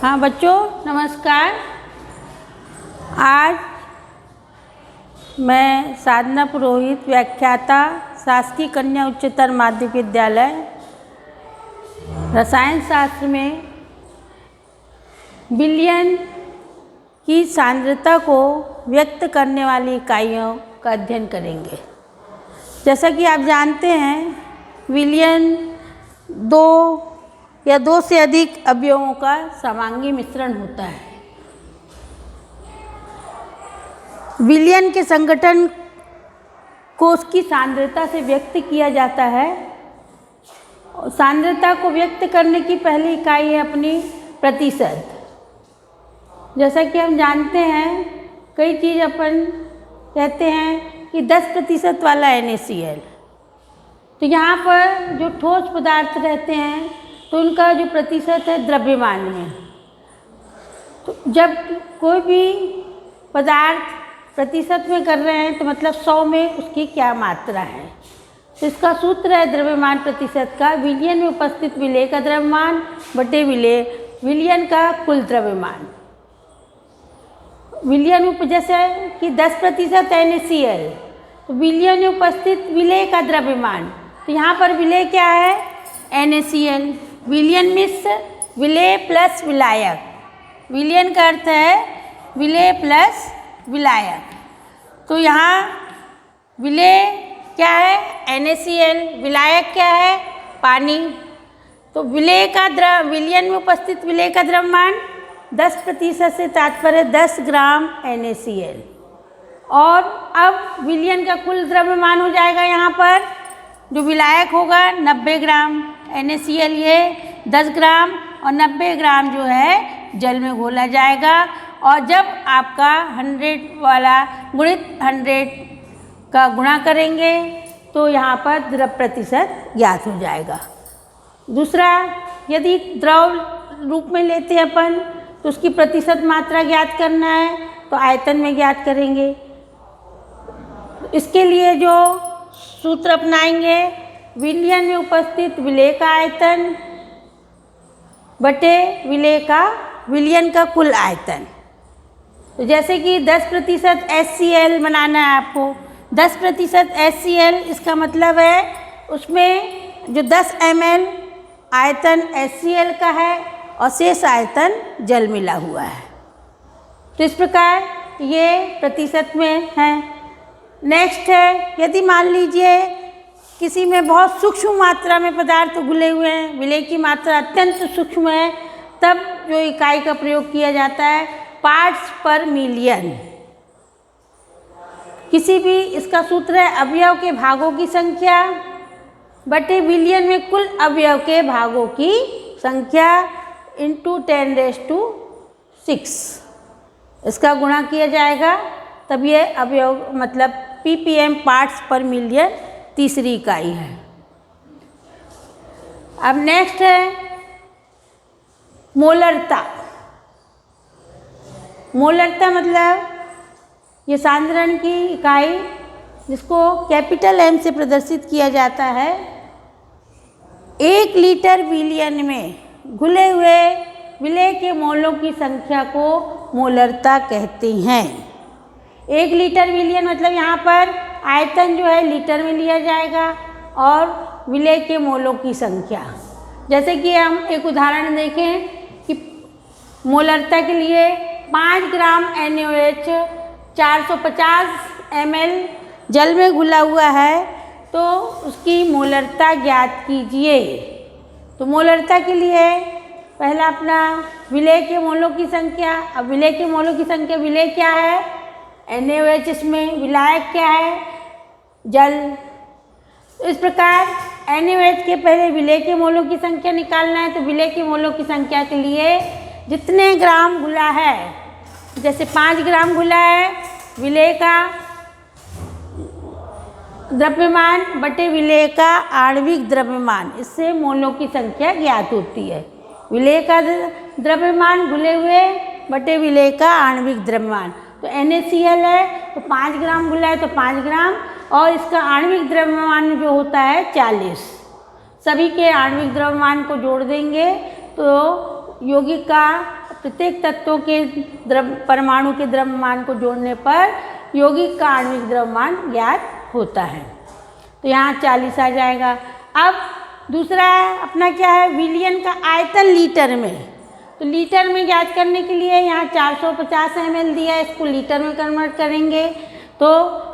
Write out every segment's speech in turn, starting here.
हाँ बच्चों नमस्कार। आज मैं साधना पुरोहित व्याख्याता शासकीय कन्या उच्चतर माध्यमिक विद्यालय रसायन शास्त्र में बिलियन की सांद्रता को व्यक्त करने वाली इकाइयों का अध्ययन करेंगे। जैसा कि आप जानते हैं बिलियन दो या दो से अधिक अवयवों का समांगी मिश्रण होता है। विलयन के संगठन को उसकी सांद्रता से व्यक्त किया जाता है। सांद्रता को व्यक्त करने की पहली इकाई है अपनी प्रतिशत। जैसा कि हम जानते हैं कई चीज़ अपन कहते हैं कि 10% वाला NaCl, तो यहाँ पर जो ठोस पदार्थ रहते हैं तो उनका जो प्रतिशत है द्रव्यमान में। तो जब कोई भी पदार्थ प्रतिशत में कर रहे हैं तो मतलब 100 में उसकी क्या मात्रा है। तो इसका सूत्र है द्रव्यमान प्रतिशत का विलयन में उपस्थित विलेय का द्रव्यमान बटे विलयन का कुल द्रव्यमान। विलयन में जैसे कि 10% NaCl, तो विलयन में उपस्थित विलेय का द्रव्यमान, तो यहाँ पर विलेय क्या है NaCl। विलयन मीन्स विलेय प्लस विलायक। विलयन का अर्थ है विलेय प्लस विलायक। तो यहाँ विलेय क्या है NaCl, विलायक क्या है पानी। तो विलेय का विलयन में उपस्थित विलेय का द्रव्यमान 10% से तात्पर्य 10 ग्राम NaCl। और अब विलयन का कुल द्रव्यमान हो जाएगा यहाँ पर जो विलायक होगा 90 ग्राम। NaCl ये 10 ग्राम और 90 ग्राम जो है जल में घोला जाएगा। और जब आपका 100 वाला गुणित 100 का गुणा करेंगे तो यहाँ पर द्रव प्रतिशत ज्ञात हो जाएगा। दूसरा, यदि द्रव रूप में लेते हैं अपन तो उसकी प्रतिशत मात्रा ज्ञात करना है तो आयतन में ज्ञात करेंगे। इसके लिए जो सूत्र अपनाएंगे विलयन में उपस्थित विलेय का आयतन बटे विलयन का कुल आयतन। तो जैसे कि 10% HCl बनाना है आपको। 10% HCl इसका मतलब है उसमें जो 10 ml आयतन HCl का है और शेष आयतन जल मिला हुआ है। तो इस प्रकार ये प्रतिशत में है। नेक्स्ट है, यदि मान लीजिए किसी में बहुत सूक्ष्म मात्रा में पदार्थ घुले हुए हैं, विलेय की मात्रा अत्यंत सूक्ष्म है, तब जो इकाई का प्रयोग किया जाता है पार्ट्स पर मिलियन। किसी भी इसका सूत्र है अवयव के भागों की संख्या बटे विलयन में कुल अवयव के भागों की संख्या इंटू 10⁶। इसका गुणा किया जाएगा तब ये अवयव मतलब ppm पार्ट्स पर मिलियन तीसरी इकाई है। अब नेक्स्ट है मोलरता। मोलरता मतलब ये सांद्रण की इकाई जिसको कैपिटल M से प्रदर्शित किया जाता है। 1 लीटर विलयन में घुले हुए विलेय के मोलों की संख्या को मोलरता कहते हैं। 1 लीटर विलयन मतलब यहाँ पर आयतन जो है लीटर में लिया जाएगा और विलेय के मोलों की संख्या। जैसे कि हम एक उदाहरण देखें कि मोलरता के लिए 5 ग्राम NaOH 450 ml जल में घुला हुआ है तो उसकी मोलरता ज्ञात कीजिए। तो मोलरता के लिए पहला अपना विलेय के मोलों की संख्या। अब विलेय के मोलों की संख्या, विलेय क्या है NaOH, इसमें विलायक क्या है जल। इस प्रकार NaOH के पहले विलेय के मोलों की संख्या निकालना है। तो विलेय के मोलों की संख्या के लिए जितने ग्राम घुला है, जैसे 5 ग्राम घुला है, विलेय का द्रव्यमान बटे विलेय का आणविक द्रव्यमान, इससे मोलों की संख्या ज्ञात होती है। विलेय का द्रव्यमान घुले हुए बटे विलेय का आणविक द्रव्यमान। तो NaCl है तो 5 ग्राम घुला है तो 5 ग्राम, और इसका आणविक द्रव्यमान जो होता है 40। सभी के आणविक द्रव्यमान को जोड़ देंगे तो यौगिक का प्रत्येक तत्वों के परमाणु के द्रव्यमान को जोड़ने पर यौगिक का आणविक द्रव्यमान ज्ञात होता है। तो यहाँ 40 आ जाएगा। अब दूसरा अपना क्या है, विलयन का आयतन लीटर में। तो लीटर में ज्ञात करने के लिए यहाँ 450 ml दिया है, इसको लीटर में कन्वर्ट करेंगे तो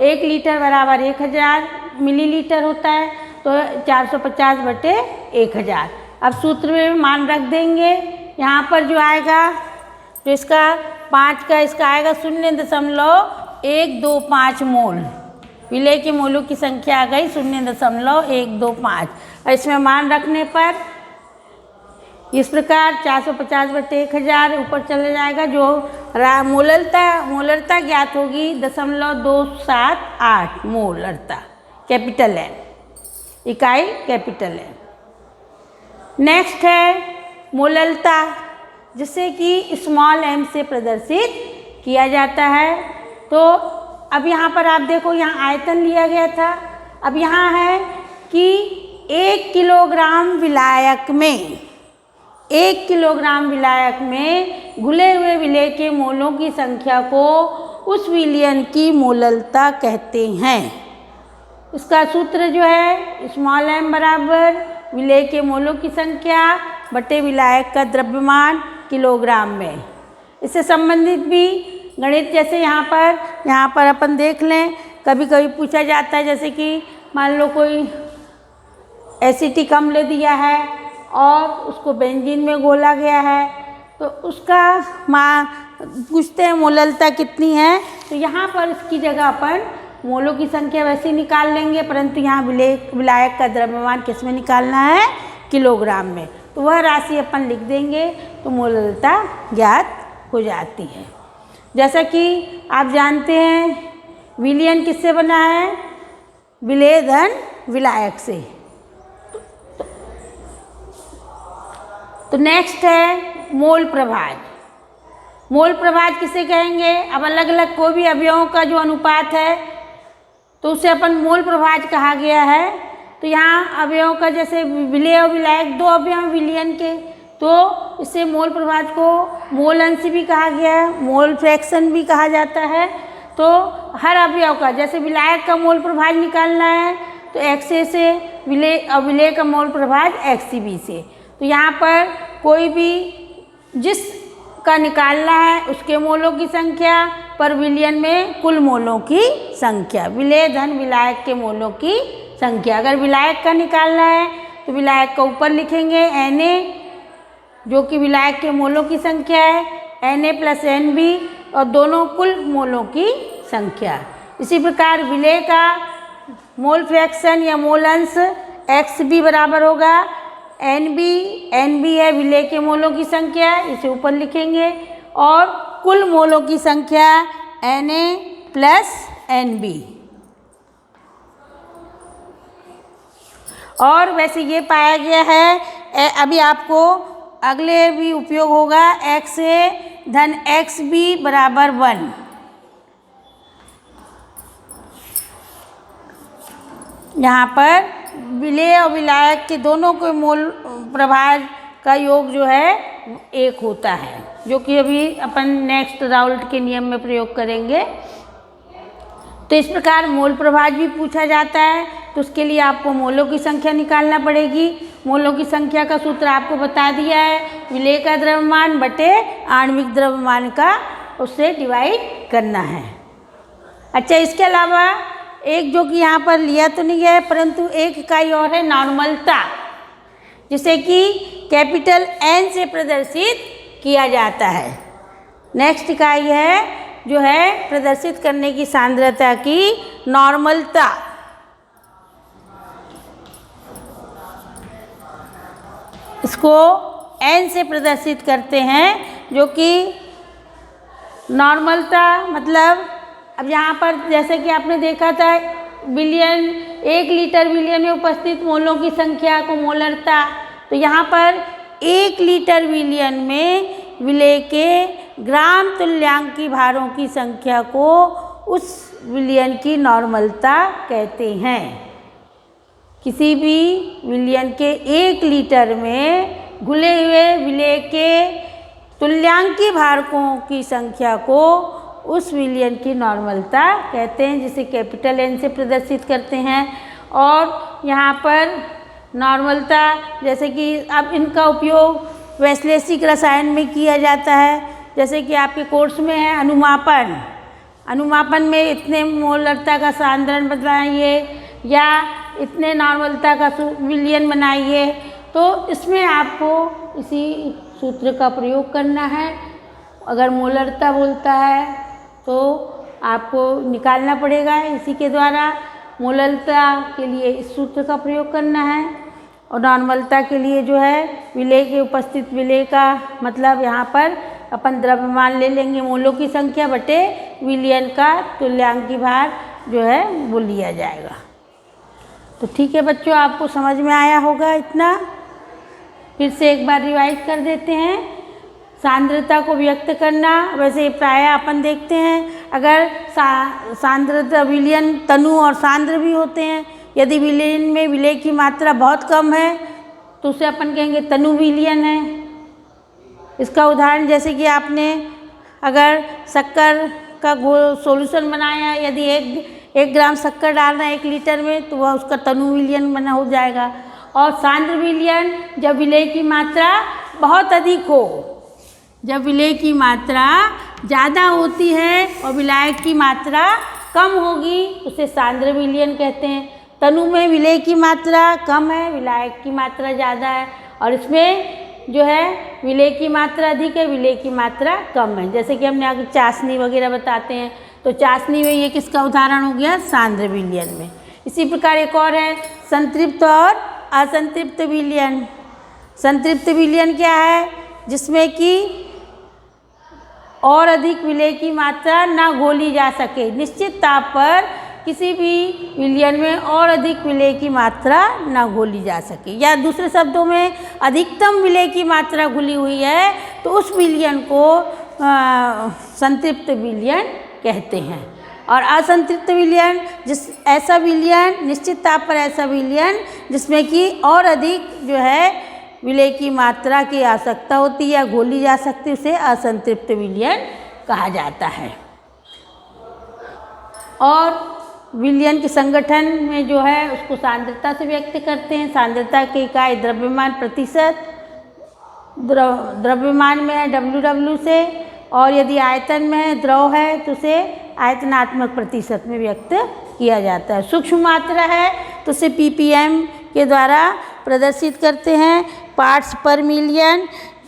1 लीटर बराबर 1000 मिलीलीटर होता है। तो 450/1000। अब सूत्र में मान रख देंगे। यहाँ पर जो आएगा, तो इसका 5 का इसका आएगा 0.125 मोल। विलेय के मोलों की संख्या आ गई 0.125। और इसमें मान रखने पर इस प्रकार 450/1000 ऊपर चले जाएगा। जो मोलरता ज्ञात होगी 0.278 मोलरता, कैपिटल एन, इकाई कैपिटल एन। नेक्स्ट है मोललता, जिसे कि स्मॉल एम से प्रदर्शित किया जाता है। तो अब यहाँ पर आप देखो, यहाँ आयतन लिया गया था। अब यहाँ है कि 1 किलोग्राम विलायक में 1 किलोग्राम विलायक में घुले हुए विलेय के मोलों की संख्या को उस विलयन की मोललता कहते हैं। इसका सूत्र जो है स्मॉल एम बराबर विलेय के मोलों की संख्या बटे विलायक का द्रव्यमान किलोग्राम में। इससे संबंधित भी गणित, जैसे यहाँ पर अपन देख लें, कभी कभी पूछा जाता है, जैसे कि मान लो कोई एसिटिक अम्ल दिया है और उसको बेंजीन में घोला गया है, तो उसका पूछते हैं मोललता कितनी है। तो यहाँ पर इसकी जगह अपन मोलों की संख्या वैसे ही निकाल लेंगे, परंतु यहाँ विलायक का द्रव्यमान किस में निकालना है, किलोग्राम में। तो वह राशि अपन लिख देंगे तो मोललता ज्ञात हो जाती है। जैसा कि आप जानते हैं विलयन किससे बना है, विलेय धन विलायक से। तो नेक्स्ट है मोल प्रभाज। मोल प्रभाज किसे कहेंगे, अब अलग अलग कोई भी अवयवों का जो अनुपात है तो उसे अपन मोल प्रभाज कहा गया है। तो यहाँ अवयवों का, जैसे विलेय और विलायक 2 अवयव विलयन के, तो इसे मोल प्रभाज को मोल अंश भी कहा गया है, मोल फ्रैक्शन भी कहा जाता है। तो हर अवयव का, जैसे विलायक का मोल प्रभाज निकालना है तो XA से, विलेय का मोल प्रभाज XB से। तो यहाँ पर कोई भी जिस का निकालना है उसके मोलों की संख्या पर विलयन में कुल मोलों की संख्या, विलेय धन विलायक के मोलों की संख्या। अगर विलायक का निकालना है तो विलायक का ऊपर लिखेंगे Na, जो कि विलायक के मोलों की संख्या है, Na + Nb, और दोनों कुल मोलों की संख्या। इसी प्रकार विलेय का मोल फ्रैक्शन या मोल अंश XB बराबर होगा NB है विलेय के मोलों की संख्या, इसे ऊपर लिखेंगे, और कुल मोलों की संख्या Na + Nb। और वैसे ये पाया गया है, अभी आपको अगले भी उपयोग होगा, XA धन XB बराबर 1। यहाँ पर विलेय और विलायक के दोनों के मोल प्रभाज का योग जो है 1 होता है, जो कि अभी अपन नेक्स्ट राउल्ट के नियम में प्रयोग करेंगे। तो इस प्रकार मोल प्रभाज भी पूछा जाता है, तो उसके लिए आपको मोलों की संख्या निकालना पड़ेगी। मोलों की संख्या का सूत्र आपको बता दिया है, विलेय का द्रव्यमान बटे आणविक द्रव्यमान का, उससे डिवाइड करना है। अच्छा, इसके अलावा एक जो कि यहाँ पर लिया तो नहीं है, परंतु एक इकाई और है नॉर्मलता, जिसे कि कैपिटल N से प्रदर्शित किया जाता है। नेक्स्ट इकाई है जो है प्रदर्शित करने की सांद्रता की नॉर्मलता। इसको N से प्रदर्शित करते हैं, जो कि नॉर्मलता मतलब, अब यहाँ पर जैसे कि आपने देखा था विलयन 1 लीटर विलयन में उपस्थित मोलों की संख्या को मोलरता, तो यहाँ पर 1 लीटर विलयन में विलेय के ग्राम तुल्यांकी भारों की संख्या को उस विलयन की नॉर्मलता कहते हैं। किसी भी विलयन के 1 लीटर में घुले हुए विलेय के तुल्यांकी भारकों की संख्या को उस विलयन की नॉर्मलता कहते हैं, जिसे कैपिटल N से प्रदर्शित करते हैं। और यहाँ पर नॉर्मलता, जैसे कि अब इनका उपयोग वैश्लेषिक रसायन में किया जाता है। जैसे कि आपके कोर्स में है अनुमापन, अनुमापन में इतने मोलरता का सांद्रण बताइए या इतने नॉर्मलता का विलयन बनाइए, तो इसमें आपको इसी सूत्र का प्रयोग करना है। अगर मोलरता बोलता है तो आपको निकालना पड़ेगा इसी के द्वारा। मोलरता के लिए इस सूत्र का प्रयोग करना है और नॉर्मलता के लिए जो है विलेय के उपस्थित विलेय का मतलब यहाँ पर अपन द्रव्यमान ले लेंगे, मोलों की संख्या बटे विलयन का तुल्यांकी भार जो है वो लिया जाएगा। तो ठीक है बच्चों, आपको समझ में आया होगा इतना। फिर से एक बार रिवाइज कर देते हैं। सांद्रता को व्यक्त करना, वैसे प्रायः अपन देखते हैं अगर सांद्रता विलयन तनु और सांद्र भी होते हैं। यदि विलयन में विलेय की मात्रा बहुत कम है तो उसे अपन कहेंगे तनु विलयन है। इसका उदाहरण जैसे कि आपने अगर शक्कर का सॉल्यूशन बनाया, यदि एक ग्राम शक्कर डालना है 1 लीटर में तो वह उसका तनु विलयन बना हो जाएगा। और सांद्र विलयन जब विलेय की मात्रा बहुत अधिक हो, जब विलेय की मात्रा ज़्यादा होती है और विलायक की मात्रा कम होगी उसे सांद्र विलयन कहते हैं। तनु में विलेय की मात्रा कम है, विलायक की मात्रा ज़्यादा है, और इसमें जो है विलेय की मात्रा अधिक है, विलेय की मात्रा कम है। जैसे कि हमने आगे चाशनी वगैरह बताते हैं, तो चाशनी में ये किसका उदाहरण हो गया? सांद्र विलयन में। इसी प्रकार एक और है संतृप्त और असंतृप्त विलयन। संतृप्त विलयन क्या है? जिसमें कि और अधिक विलेय की मात्रा ना घोली जा सके। निश्चित ताप पर किसी भी विलयन में और अधिक विलेय की मात्रा ना घोली जा सके, या दूसरे शब्दों में अधिकतम विलेय की मात्रा घुली हुई है तो उस विलयन को संतृप्त विलयन कहते हैं। और असंतृप्त विलयन ऐसा विलयन, निश्चित ताप पर ऐसा विलयन जिसमें कि और अधिक जो है विलेय की मात्रा की आवश्यकता होती है या घोली जा सकती है, उसे असंतृप्त विलयन कहा जाता है। और विलयन के संगठन में जो है उसको सांद्रता से व्यक्त करते हैं। सांद्रता की इकाई द्रव्यमान प्रतिशत, द्रव्यमान में है WW से, और यदि आयतन में है, द्रव है, तो उसे आयतनात्मक प्रतिशत में व्यक्त किया जाता है। सूक्ष्म मात्रा है तो उसे ppm के द्वारा प्रदर्शित करते हैं। पार्ट्स पर मिलियन,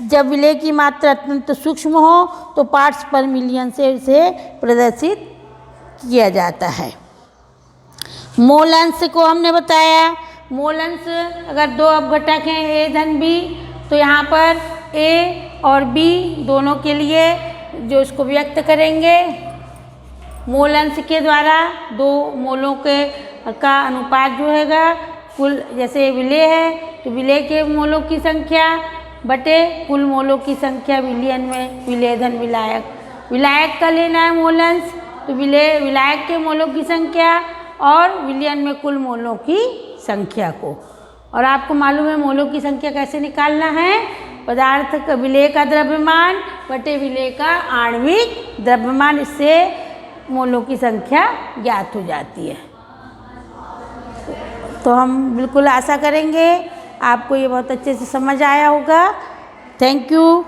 जब विलेय की मात्रा अत्यंत सूक्ष्म हो तो पार्ट्स पर मिलियन से इसे प्रदर्शित किया जाता है। मोल अंश को हमने बताया। मोल अंश अगर दो अपघटक हैं A धन B, तो यहाँ पर A और B दोनों के लिए जो इसको व्यक्त करेंगे मोल अंश के द्वारा, दो मोलों का अनुपात जो हैगा कुल, जैसे विलेय है तो विलेय के मोलों की संख्या बटे कुल मोलों की संख्या विलयन में, विलेय धन विलायक। विलायक का लेना है मोल अंश, तो विलायक के मोलों की संख्या और विलयन में कुल मोलों की संख्या को। और आपको मालूम है मोलों की संख्या कैसे निकालना है? पदार्थ का विलेय का द्रव्यमान बटे विलेय का आणविक द्रव्यमान, इससे मोलों की संख्या ज्ञात हो जाती है। तो हम बिल्कुल आशा करेंगे आपको ये बहुत अच्छे से समझ आया होगा। Thank you.